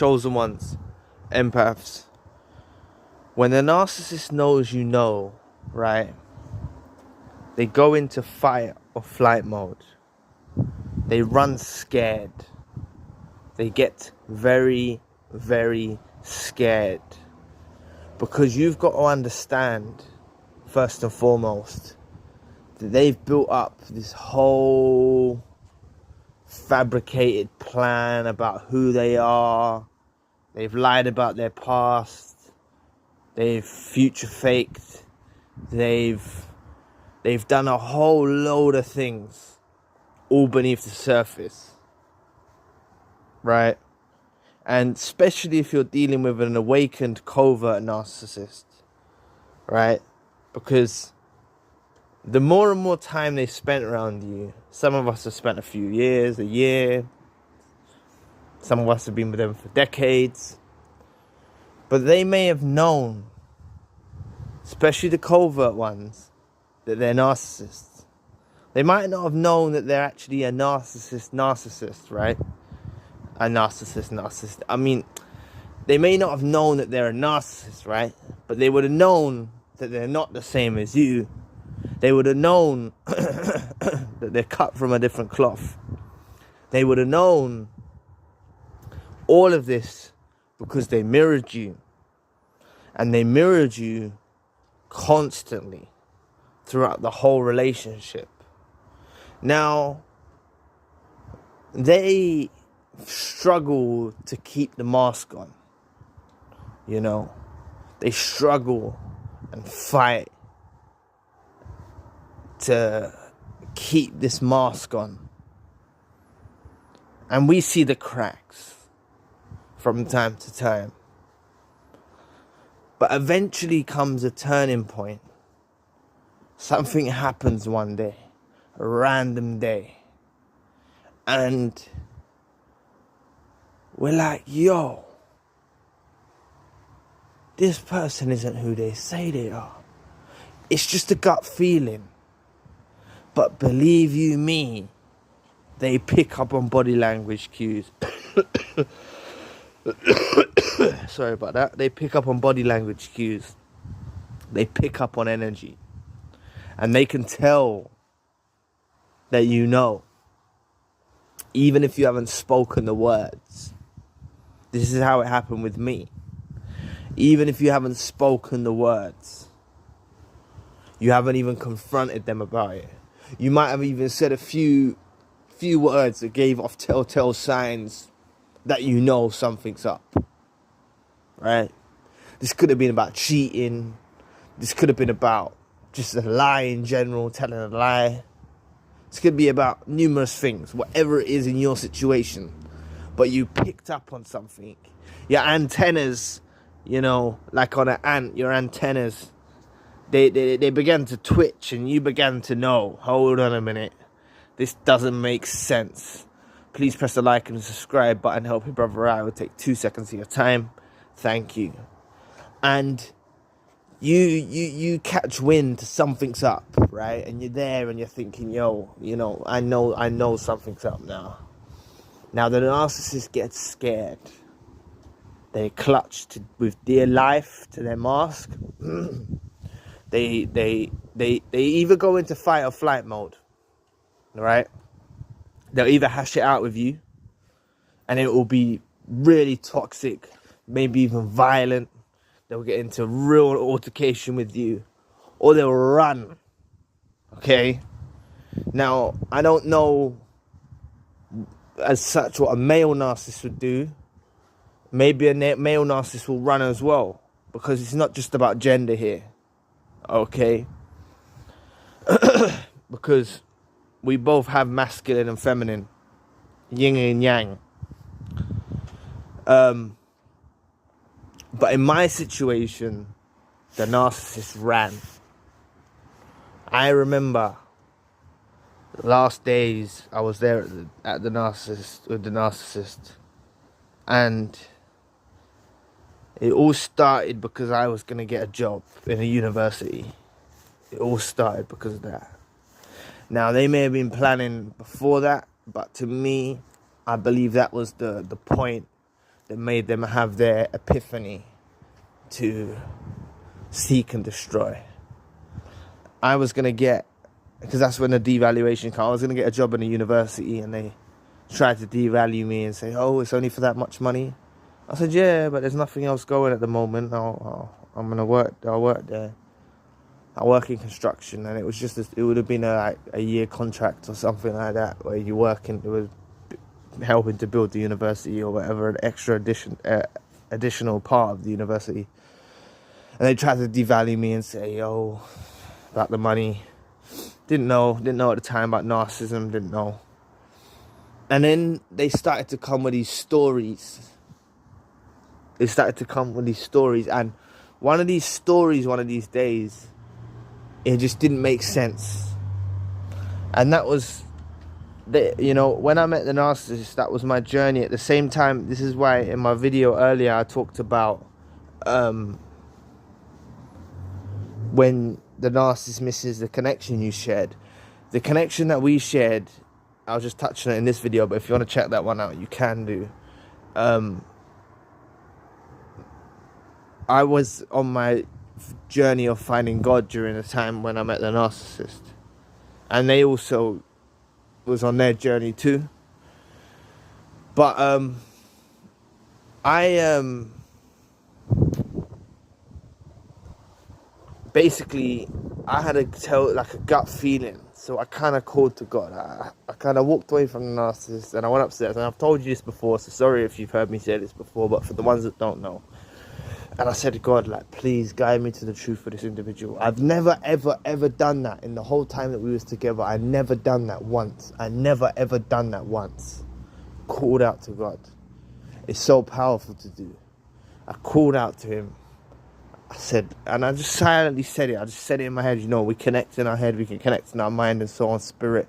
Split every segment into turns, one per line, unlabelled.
chosen ones, empaths. When the narcissist knows you know, right, they go into fight or flight mode. They run scared. They get very, very scared. Because you've got to understand, first and foremost, that they've built up this whole fabricated plan about who they are. They've lied about their past. They've future faked. They've done a whole load of things, all beneath the surface, right? And especially if you're dealing with an awakened covert narcissist, right? Because the more and more time they spent around you, some of us have spent a few years, a year. Some of us have been with them for decades. But they may have known, especially the covert ones, that they're narcissists. They might not have known that they're actually a narcissist, right? A narcissist. I mean, they may not have known that they're a narcissist, right? But they would have known that they're not the same as you. They would have known that they're cut from a different cloth. They would have known all of this because they mirrored you. And they mirrored you constantly throughout the whole relationship. Now, they struggle to keep the mask on. You know, they struggle and fight to keep this mask on. And we see the cracks from time to time. But eventually comes a turning point. Something happens one day, a random day. And we're like, yo, this person isn't who they say they are. It's just a gut feeling. But believe you me, they pick up on body language cues. Sorry about that. They pick up on body language cues. They pick up on energy. And they can tell that you know. Even if you haven't spoken the words. This is how it happened with me. Even if you haven't spoken the words. You haven't even confronted them about it. You might have even said a few words that gave off telltale signs that you know something's up. Right? This could have been about cheating. This could have been about just a lie in general, telling a lie. This could be about numerous things, whatever it is in your situation. But you picked up on something. Your antennas, you know, like on an ant, your antennas, they began to twitch and you began to know, hold on a minute, this doesn't make sense. Please press the like and subscribe button, help your brother out. It will take 2 seconds of your time. Thank you. And you catch wind to something's up, right? And you're there and you're thinking, yo, you know, I know something's up now. Now the narcissist gets scared. They clutch with dear life to their mask. They either go into fight or flight mode, right? They'll either hash it out with you, and it will be really toxic, maybe even violent. They'll get into real altercation with you, or they'll run. Okay? Now, I don't know as such what a male narcissist would do. Maybe a male narcissist will run as well, because it's not just about gender here. Okay? Because we both have masculine and feminine, yin and yang. But in my situation, the narcissist ran. I remember the last days I was there with the narcissist, and it all started because I was going to get a job in a university. It all started because of that. Now, they may have been planning before that, but to me, I believe that was the point that made them have their epiphany to seek and destroy. I was going to get, because that's when the devaluation came, I was going to get a job in a university, and they tried to devalue me and say, oh, it's only for that much money. I said, yeah, but there's nothing else going at the moment. I'm going to work. I'll work there. I work in construction, and it was just, it would have been a year contract or something like that, where you work in, it was helping to build the university or whatever, an extra additional part of the university. And they tried to devalue me and say, oh, about the money. Didn't know at the time about narcissism, didn't know. And then they started to come with these stories. And one of these stories, one of these days, it just didn't make sense. And that was, when I met the narcissist, that was my journey. At the same time, this is why in my video earlier I talked about when the narcissist misses the connection you shared. The connection that we shared, I was just touching it in this video, but if you want to check that one out, you can do. I was on my journey of finding God during the time when I met the narcissist. And they also was on their journey too. But basically, I had a gut feeling. So I kind of called to God. I kind of walked away from the narcissist and I went upstairs. And I've told you this before, so sorry if you've heard me say this before, but for the ones that don't know. And I said to God, please guide me to the truth for this individual. I've never, ever, ever done that in the whole time that we was together. I never done that once. Called out to God. It's so powerful to do. I called out to him. I said, and I just silently said it. I just said it in my head, we connect in our head, we can connect in our mind and so on, spirit.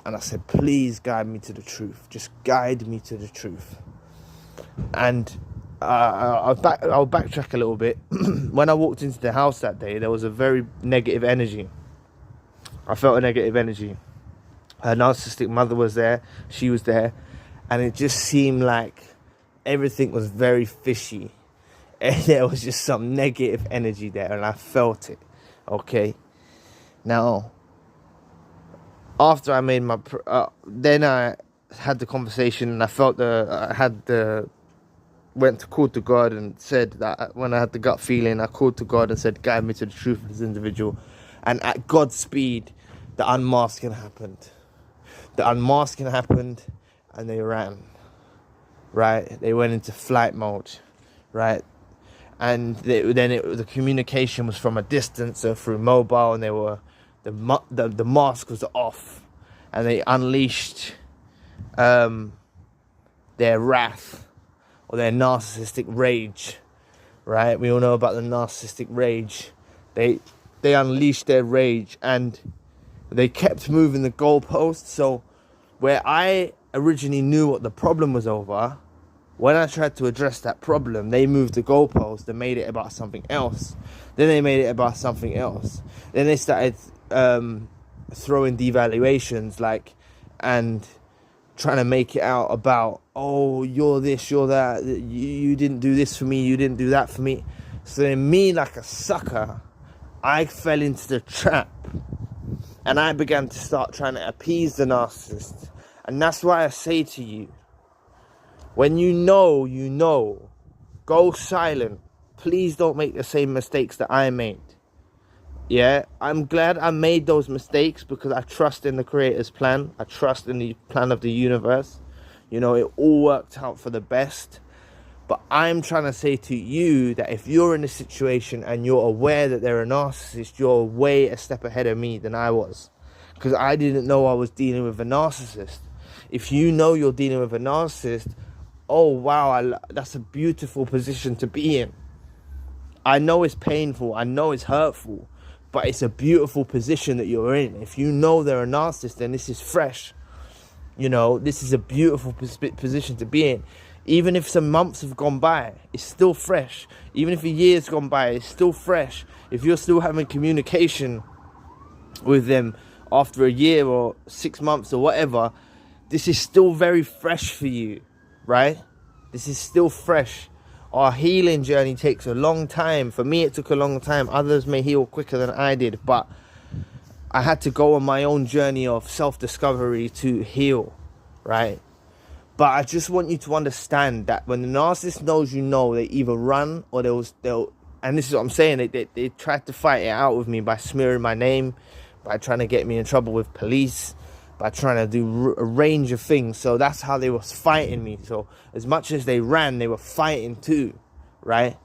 And I said, please guide me to the truth. Just guide me to the truth. And I'll backtrack a little bit. When I walked into the house that day, there was a very negative energy. I felt a negative energy. Her narcissistic mother was there. She was there. And it just seemed like everything was very fishy. And there was just some negative energy there, and I felt it. Okay. Now, after I made my, then I had the conversation, and I felt went to call to God and said that when I had the gut feeling, I called to God and said, guide me to the truth of this individual. And at God's speed, the unmasking happened. And they ran. Right? They went into flight mode. Right? And the communication was from a distance or through mobile, and the mask was off, and they unleashed their wrath or their narcissistic rage. Right? We all know about the narcissistic rage. They unleashed their rage, and they kept moving the goalposts. So where I originally knew what the problem was over, when I tried to address that problem, they moved the goalpost and made it about something else. Then they made it about something else. Then they started throwing devaluations, and trying to make it out about, oh, you're this, you're that, you didn't do this for me, you didn't do that for me. So then me, like a sucker, I fell into the trap. And I began to start trying to appease the narcissist. And that's why I say to you, when you know, go silent. Please don't make the same mistakes that I made. Yeah, I'm glad I made those mistakes because I trust in the Creator's plan. I trust in the plan of the universe. It all worked out for the best. But I'm trying to say to you that if you're in a situation and you're aware that they're a narcissist, you're way a step ahead of me than I was. Because I didn't know I was dealing with a narcissist. If you know you're dealing with a narcissist, oh wow, that's a beautiful position to be in. I know it's painful, I know it's hurtful, but it's a beautiful position that you're in. If you know they're a narcissist, then this is fresh. This is a beautiful position to be in. Even if some months have gone by, it's still fresh. Even if a year's gone by, it's still fresh. If you're still having communication with them after a year or 6 months or whatever, this is still very fresh for you, right? This is still fresh. Our healing journey takes a long time. For me, it took a long time. Others may heal quicker than I did, but I had to go on my own journey of self-discovery to heal, right? But I just want you to understand that when the narcissist knows you know, they either run or they'll and this is what I'm saying, they tried to fight it out with me by smearing my name, by trying to get me in trouble with police, by trying to do a range of things. So that's how they was fighting me. So as much as they ran, they were fighting too, right?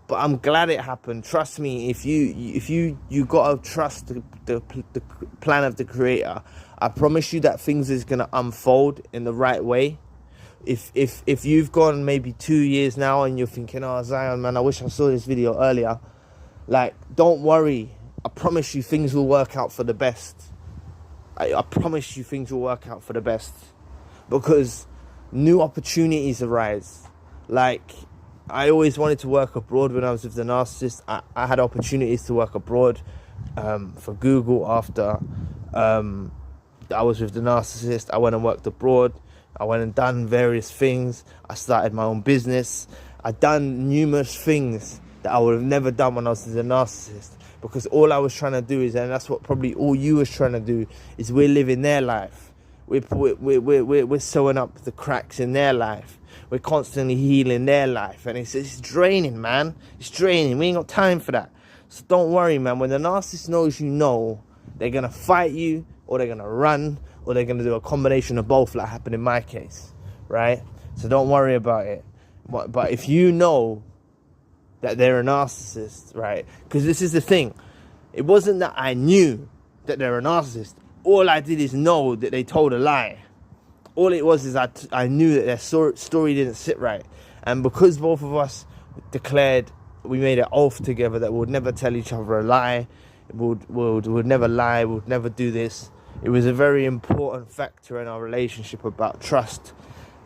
But I'm glad it happened. Trust me, if you gotta trust the plan of the Creator. I promise you that things is gonna unfold in the right way. If you've gone maybe 2 years now and you're thinking, oh Zion, man, I wish I saw this video earlier. Like, don't worry. I promise you things will work out for the best. I promise you things will work out for the best, because new opportunities arise. Like, I always wanted to work abroad when I was with the Narcissist. I had opportunities to work abroad for Google after I was with the Narcissist. I went and worked abroad. I went and done various things. I started my own business. I've done numerous things that I would have never done when I was with the Narcissist, because all I was trying to do is, and that's what probably all you was trying to do, is we're living their life. We're sewing up the cracks in their life. We're constantly healing their life. And it's draining, man. It's draining. We ain't got time for that. So don't worry, man. When the narcissist knows you know, they're going to fight you, or they're going to run, or they're going to do a combination of both, like happened in my case, right? So don't worry about it. But if you know that they're a narcissist, right? Because this is the thing. It wasn't that I knew that they're a narcissist. All I did is know that they told a lie. All it was is I knew that their story didn't sit right. And because both of us declared, we made an oath together that we would never tell each other a lie, we would never lie, we would never do this. It was a very important factor in our relationship about trust.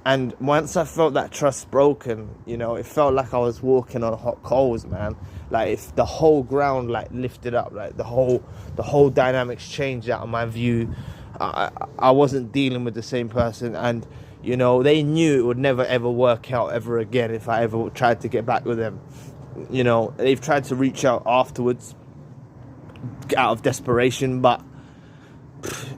And once I felt that trust broken, you know, it felt like I was walking on hot coals, man. Like, if the whole ground like lifted up, like the whole dynamics changed out of my view. I wasn't dealing with the same person, and you know, they knew it would never ever work out ever again if I ever tried to get back with them. You know, they've tried to reach out afterwards out of desperation, but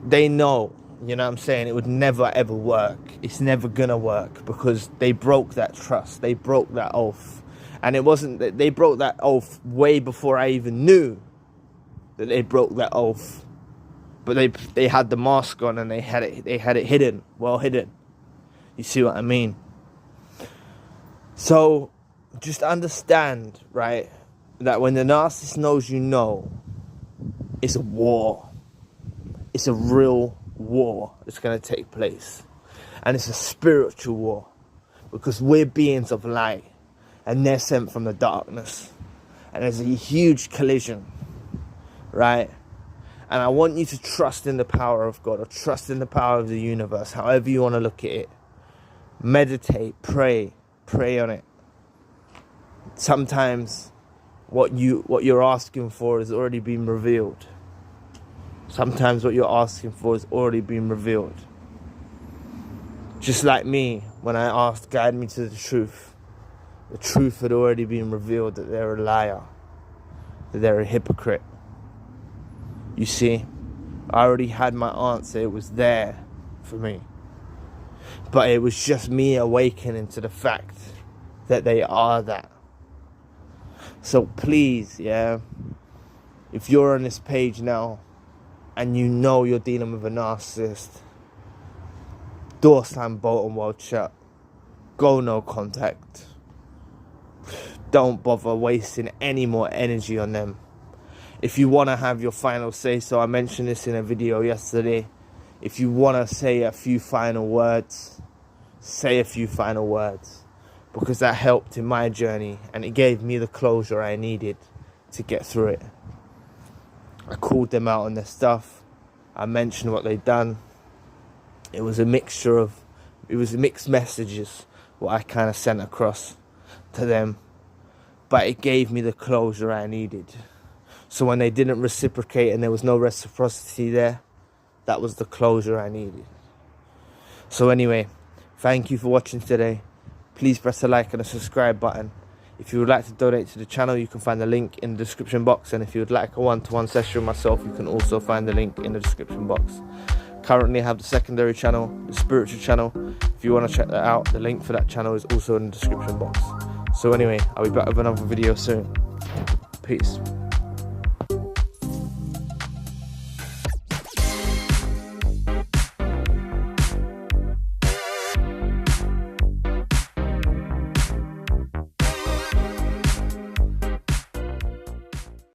they know, you know what I'm saying, it would never ever work. It's never gonna work, because they broke that trust, they broke that oath. And it wasn't that they broke that oath way before I even knew that they broke that oath. But they had the mask on, and they had it hidden, well hidden. You see what I mean? So just understand, right, that when the narcissist knows you know, it's a war. It's a real war that's going to take place. And it's a spiritual war, because we're beings of light and they're sent from the darkness. And there's a huge collision, right? And I want you to trust in the power of God, or trust in the power of the universe, however you want to look at it. Meditate, pray on it. Sometimes what you're asking for has already been revealed. Sometimes what you're asking for has already been revealed. Just like me, when I asked, guide me to the truth had already been revealed, that they're a liar, that they're a hypocrite. You see, I already had my answer. It was there for me. But it was just me awakening to the fact that they are that. So please, yeah, if you're on this page now and you know you're dealing with a narcissist, door slam, bolt and weld shut. Go no contact. Don't bother wasting any more energy on them. If you want to have your final say, so I mentioned this in a video yesterday, if you want to say a few final words, say a few final words, because that helped in my journey and it gave me the closure I needed to get through it. I called them out on their stuff. I mentioned what they'd done. It was mixed messages, what I kind of sent across to them, but it gave me the closure I needed. So when they didn't reciprocate and there was no reciprocity there, that was the closure I needed. So anyway, thank you for watching today. please press the like and the subscribe button. If you would like to donate to the channel, you can find the link in the description box, and if you would like a one-to-one session with myself, you can also find the link in the description box. Currently I have the secondary channel, the spiritual channel. If you want to check that out, the link for that channel is also in the description box. So anyway, I'll be back with another video soon. Peace.